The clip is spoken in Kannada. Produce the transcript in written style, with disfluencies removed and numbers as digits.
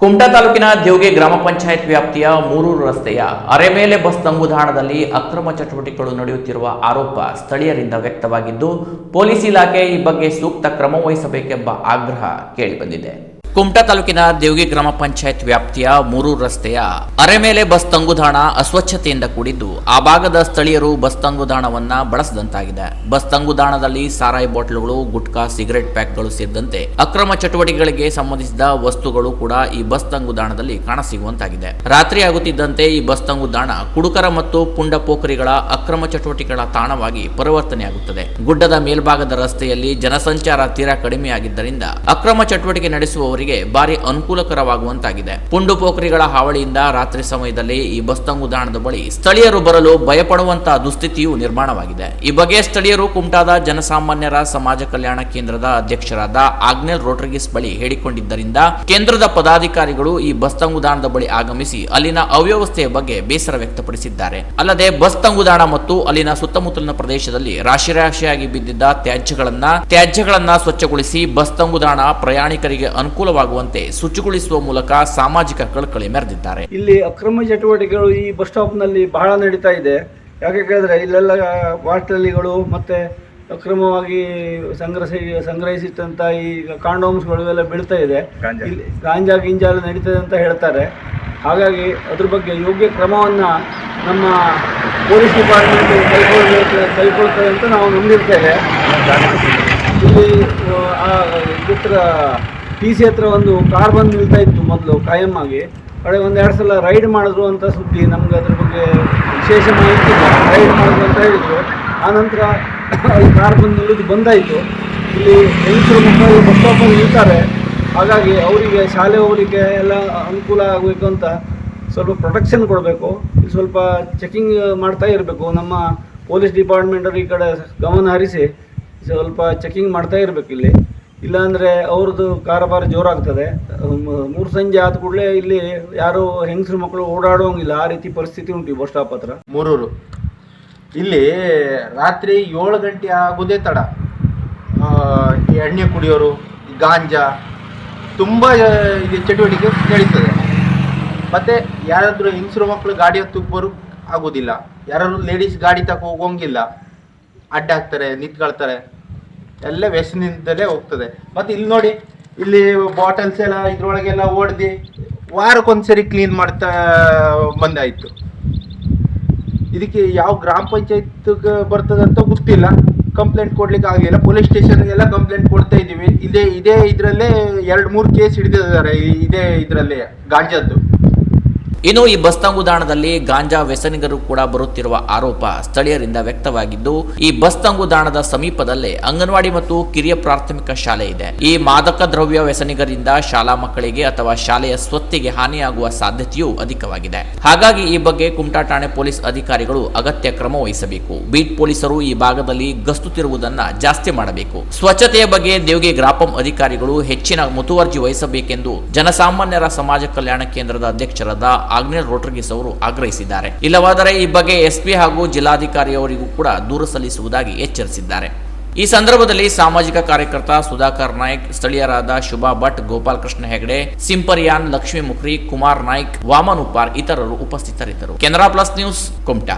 ಕುಮಟಾ ತಾಲೂಕಿನ ದೇವಗೆ ಗ್ರಾಮ ಪಂಚಾಯತ್ ವ್ಯಾಪ್ತಿಯ ಮೂರೂರು ರಸ್ತೆಯ ಅರೆಮೇಲೆ ಬಸ್ ತಂಗುದಾಣದಲ್ಲಿ ಅಕ್ರಮ ಚಟುವಟಿಕೆಗಳು ನಡೆಯುತ್ತಿರುವ ಆರೋಪ ಸ್ಥಳೀಯರಿಂದ ವ್ಯಕ್ತವಾಗಿದ್ದು, ಪೊಲೀಸ್ ಇಲಾಖೆ ಈ ಬಗ್ಗೆ ಸೂಕ್ತ ಕ್ರಮ ವಹಿಸಬೇಕೆಂಬ ಆಗ್ರಹ ಕೇಳಿಬಂದಿದೆ. ಕುಮಟಾ ತಾಲೂಕಿನ ದೇವಗೆ ಗ್ರಾಮ ಪಂಚಾಯತ್ ವ್ಯಾಪ್ತಿಯ ಮೂರೂರು ರಸ್ತೆಯ ಅರೆಮೇಲೆ ಬಸ್ ತಂಗುದಾಣ ಅಸ್ವಚ್ಛತೆಯಿಂದ ಕೂಡಿದ್ದು, ಆ ಭಾಗದ ಸ್ಥಳೀಯರು ಬಸ್ ತಂಗುದಾಣವನ್ನ ಬಳಸದಂತಾಗಿದೆ. ಬಸ್ ತಂಗುದಾಣದಲ್ಲಿ ಸಾರಾಯಿ ಬಾಟಲ್ಗಳು, ಗುಟ್ಕಾ, ಸಿಗರೆಟ್ ಪ್ಯಾಕ್ಗಳು ಸೇರಿದಂತೆ ಅಕ್ರಮ ಚಟುವಟಿಕೆಗಳಿಗೆ ಸಂಬಂಧಿಸಿದ ವಸ್ತುಗಳು ಕೂಡ ಈ ಬಸ್ ತಂಗುದಾಣದಲ್ಲಿ ಕಾಣಸಿಗುವಂತಾಗಿದೆ. ರಾತ್ರಿ ಆಗುತ್ತಿದ್ದಂತೆ ಈ ಬಸ್ ತಂಗುದಾಣ ಕುಡುಕರ ಮತ್ತು ಪುಂಡ ಪೋಖರಿಗಳ ಅಕ್ರಮ ಚಟುವಟಿಕೆಗಳ ತಾಣವಾಗಿ ಪರಿವರ್ತನೆಯಾಗುತ್ತದೆ. ಗುಡ್ಡದ ಮೇಲ್ಭಾಗದ ರಸ್ತೆಯಲ್ಲಿ ಜನಸಂಚಾರ ತೀರಾ ಕಡಿಮೆಯಾಗಿದ್ದರಿಂದ ಅಕ್ರಮ ಚಟುವಟಿಕೆ ನಡೆಸುವವರಿಗೆ ಭಾರಿ ಅನುಕೂಲಕರವಾಗುವಂತಾಗಿದೆ. ಪುಂಡು ಪೋಖರಿಗಳ ಹಾವಳಿಯಿಂದ ರಾತ್ರಿ ಸಮಯದಲ್ಲಿ ಈ ಬಸ್ ತಂಗುದಾಣದ ಬಳಿ ಸ್ಥಳೀಯರು ಬರಲು ಭಯಪಡುವಂತಹ ದುಸ್ಥಿತಿಯು ನಿರ್ಮಾಣವಾಗಿದೆ. ಈ ಬಗ್ಗೆ ಸ್ಥಳೀಯರು ಕುಮಟಾದ ಜನಸಾಮಾನ್ಯರ ಸಮಾಜ ಕಲ್ಯಾಣ ಕೇಂದ್ರದ ಅಧ್ಯಕ್ಷರಾದ ಆಗ್ನೇಲ್ ರೋಡ್ರಿಗಿಸ್ ಬಳಿ ಹೇಳಿಕೊಂಡಿದ್ದರಿಂದ ಕೇಂದ್ರದ ಪದಾಧಿಕಾರಿಗಳು ಈ ಬಸ್ ತಂಗುದಾಣದ ಬಳಿ ಆಗಮಿಸಿ ಅಲ್ಲಿನ ಅವ್ಯವಸ್ಥೆಯ ಬಗ್ಗೆ ಬೇಸರ ವ್ಯಕ್ತಪಡಿಸಿದ್ದಾರೆ. ಅಲ್ಲದೆ ಬಸ್ ತಂಗುದಾಣ ಮತ್ತು ಅಲ್ಲಿನ ಸುತ್ತಮುತ್ತಲಿನ ಪ್ರದೇಶದಲ್ಲಿ ರಾಶಿಯಾಗಿ ಬಿದ್ದಿದ್ದ ತ್ಯಾಜ್ಯಗಳನ್ನ ಸ್ವಚ್ಛಗೊಳಿಸಿ ಬಸ್ ತಂಗುದಾಣ ಪ್ರಯಾಣಿಕರಿಗೆ ಅನುಕೂಲವಾಗುವಂತೆ ಶುಚಿಗೊಳಿಸುವ ಮೂಲಕ ಸಾಮಾಜಿಕ ಕಳಕಳಿ ಮೆರೆದಿದ್ದಾರೆ. ಇಲ್ಲಿ ಅಕ್ರಮ ಚಟುವಟಿಕೆಗಳು ಈ ಬಸ್ ಸ್ಟಾಪ್ ನಲ್ಲಿ ಬಹಳ ನಡೀತಾ ಇದೆ. ಯಾಕೆ ಕೇಳಿದ್ರೆ ಇಲ್ಲೆಲ್ಲ ಬಾಟಲಿಗಳು ಮತ್ತೆ ಅಕ್ರಮವಾಗಿ ಸಂಗ್ರಹಿಸಿದಂತ ಈ ಕಾಂಡೋಮ್ಸ್ಗಳು ಎಲ್ಲ ಬೀಳ್ತಾ ಇದೆ. ಗಾಂಜಾ ಎಲ್ಲ ನಡೀತದೆ ಅಂತ ಹೇಳ್ತಾರೆ. ಹಾಗಾಗಿ ಅದ್ರ ಬಗ್ಗೆ ಯೋಗ್ಯ ಕ್ರಮವನ್ನು ನಮ್ಮ ಪೊಲೀಸ್ ಡಿಪಾರ್ಟ್ಮೆಂಟ್ ಕೈಗೊಳ್ತದೆ ಅಂತ ನಾವು ನಂಬಿರ್ತೇವೆ. ಇಲ್ಲಿ PC ಹತ್ರ ಒಂದು ಕಾರ್ ಬಂದು ನಿಲ್ತಾ ಇತ್ತು ಮೊದಲು ಕಾಯಂ ಆಗಿ. ಕಡೆ ಒಂದೆರಡು ಸಲ ರೈಡ್ ಮಾಡಿದ್ರು ಅಂತ ಸುದ್ದಿ. ನಮ್ಗೆ ಅದ್ರ ಬಗ್ಗೆ ವಿಶೇಷ ಮಾಹಿತಿ ಇಲ್ಲ. ರೈಡ್ ಮಾಡಿದ್ರು ಅಂತ ಹೇಳಿದ್ರು. ಆನಂತರ ಈ ಕಾರ್ ಬಂದು ನಿಲ್ಲೋದು ಬಂದಾಯಿತು. ಇಲ್ಲಿ ಹೆಂಗಸರು ಮಕ್ಕಳು ಬಸ್ ಸ್ಟಾಪಲ್ಲಿ ನಿಲ್ತಾರೆ. ಹಾಗಾಗಿ ಅವರಿಗೆ ಶಾಲೆ ಹೋಗಲಿಕ್ಕೆ ಎಲ್ಲ ಅನುಕೂಲ ಆಗಬೇಕು ಅಂತ ಸ್ವಲ್ಪ ಪ್ರೊಟೆಕ್ಷನ್ ಕೊಡಬೇಕು. ಸ್ವಲ್ಪ ಚೆಕಿಂಗ್ ಮಾಡ್ತಾ ಇರಬೇಕು. ನಮ್ಮ ಪೊಲೀಸ್ ಡಿಪಾರ್ಟ್ಮೆಂಟರು ಈ ಕಡೆ ಗಮನ ಹರಿಸಿ ಸ್ವಲ್ಪ ಚೆಕಿಂಗ್ ಮಾಡ್ತಾ ಇರಬೇಕು. ಇಲ್ಲಿ ಇಲ್ಲಾಂದರೆ ಅವ್ರದ್ದು ಕಾರಬಾರ ಜೋರಾಗ್ತದೆ. ಮೂರು ಸಂಜೆ ಆದ ಕೂಡಲೇ ಇಲ್ಲಿ ಯಾರು ಹೆಂಗಸರು ಮಕ್ಕಳು ಓಡಾಡೋಂಗಿಲ್ಲ. ಆ ರೀತಿ ಪರಿಸ್ಥಿತಿ ಉಂಟು ಬಸ್ ಸ್ಟಾಪ್ ಹತ್ರ. ಮೂರೂರು ಇಲ್ಲಿ ರಾತ್ರಿ 7 ಗಂಟೆ ಆಗೋದೇ ತಡ. ಈ ಎಣ್ಣೆ ಕುಡಿಯೋರು, ಗಾಂಜಾ ತುಂಬ ಇದು ಚಟುವಟಿಕೆ ನಡೀತದೆ. ಮತ್ತು ಯಾರಾದರೂ ಹೆಂಗಸರು ಮಕ್ಕಳು ಗಾಡಿ ಹತ್ತುವರು ಆಗೋದಿಲ್ಲ. ಯಾರಾದ್ರು ಲೇಡೀಸ್ ಗಾಡಿ ತಗೋ ಹೋಗೋಂಗಿಲ್ಲ. ಅಡ್ಡ ಹಾಕ್ತಾರೆ, ನಿಂತ್ಕೊಳ್ತಾರೆ. ಎಲ್ಲ ವ್ಯಸನದಿಂದಲೇ ಹೋಗ್ತದೆ. ಮತ್ತು ಇಲ್ಲಿ ನೋಡಿ, ಇಲ್ಲಿ ಬಾಟಲ್ಸ್ ಎಲ್ಲ ಇದ್ರೊಳಗೆಲ್ಲ ಓಡ್ದು ವಾರಕ್ಕೊಂದ್ಸರಿ ಕ್ಲೀನ್ ಮಾಡ್ತಾ ಬಂದಾಯಿತು. ಇದಕ್ಕೆ ಯಾವ ಗ್ರಾಮ ಪಂಚಾಯತ್ಗೆ ಬರ್ತದಂತ ಗೊತ್ತಿಲ್ಲ. ಕಂಪ್ಲೇಂಟ್ ಕೊಡ್ಲಿಕ್ಕೆ ಆಗಲಿಲ್ಲ. ಪೊಲೀಸ್ ಸ್ಟೇಷನ್ಗೆಲ್ಲ ಕಂಪ್ಲೇಂಟ್ ಕೊಡ್ತಾ ಇದ್ದೀವಿ. ಇದೇ ಇದರಲ್ಲೇ 2-3 ಕೇಸ್ ಹಿಡಿದಿದ್ದಾರೆ. ಇದೇ ಇದರಲ್ಲೇ ಗಾಂಜಾದ್ದು. ಇನ್ನು ಈ ಬಸ್ ತಂಗುದಾಣದಲ್ಲಿ ಗಾಂಜಾ ವ್ಯಸನಿಗರು ಕೂಡ ಬರುತ್ತಿರುವ ಆರೋಪ ಸ್ಥಳೀಯರಿಂದ ವ್ಯಕ್ತವಾಗಿದ್ದು, ಈ ಬಸ್ ತಂಗುದಾಣದ ಸಮೀಪದಲ್ಲೇ ಅಂಗನವಾಡಿ ಮತ್ತು ಕಿರಿಯ ಪ್ರಾಥಮಿಕ ಶಾಲೆ ಇದೆ. ಈ ಮಾದಕ ದ್ರವ್ಯ ವ್ಯಸನಿಗರಿಂದ ಶಾಲಾ ಮಕ್ಕಳಿಗೆ ಅಥವಾ ಶಾಲೆಯ ಸ್ವತ್ತಿಗೆ ಹಾನಿಯಾಗುವ ಸಾಧ್ಯತೆಯೂ ಅಧಿಕವಾಗಿದೆ. ಹಾಗಾಗಿ ಈ ಬಗ್ಗೆ ಕುಮಟಾ ಠಾಣೆ ಪೊಲೀಸ್ ಅಧಿಕಾರಿಗಳು ಅಗತ್ಯ ಕ್ರಮ ವಹಿಸಬೇಕು. ಬೀಟ್ ಪೊಲೀಸರು ಈ ಭಾಗದಲ್ಲಿ ಗಸ್ತು ತಿರುವುದನ್ನ ಜಾಸ್ತಿ ಮಾಡಬೇಕು. ಸ್ವಚ್ಛತೆಯ ಬಗ್ಗೆ ದೇವಗೆ ಗ್ರಾಪಂ ಅಧಿಕಾರಿಗಳು ಹೆಚ್ಚಿನ ಮುತುವರ್ಜಿ ವಹಿಸಬೇಕೆಂದು ಜನಸಾಮಾನ್ಯರ ಸಮಾಜ ಕಲ್ಯಾಣ ಕೇಂದ್ರದ ಅಧ್ಯಕ್ಷರಾದ ಆಗ್ನೇಲ್ ರೋಡ್ರಿಗಿಸ್ ಅವರು ಆಗ್ರಹಿಸಿದ್ದಾರೆ. ಇಲ್ಲವಾದರೆ ಈ ಬಗ್ಗೆ SP ಹಾಗೂ ಜಿಲ್ಲಾಧಿಕಾರಿಯವರಿಗೂ ಕೂಡ ದೂರು ಸಲ್ಲಿಸುವುದಾಗಿ ಎಚ್ಚರಿಸಿದ್ದಾರೆ. ಈ ಸಂದರ್ಭದಲ್ಲಿ ಸಾಮಾಜಿಕ ಕಾರ್ಯಕರ್ತ ಸುಧಾಕರ್ ನಾಯ್ಕ್, ಸ್ಥಳೀಯರಾದ ಶುಭಾ ಭಟ್, ಗೋಪಾಲ್ ಕೃಷ್ಣ ಹೆಗಡೆ, ಸಿಂಪರಿಯಾನ್, ಲಕ್ಷ್ಮೀ ಮುಖ್ರಿ, ಕುಮಾರ್ ನಾಯ್ಕ್, ವಾಮನ್ ಉಪಾರ್ ಇತರರು ಉಪಸ್ಥಿತರಿದ್ದರು. Canara plus news, Kumta.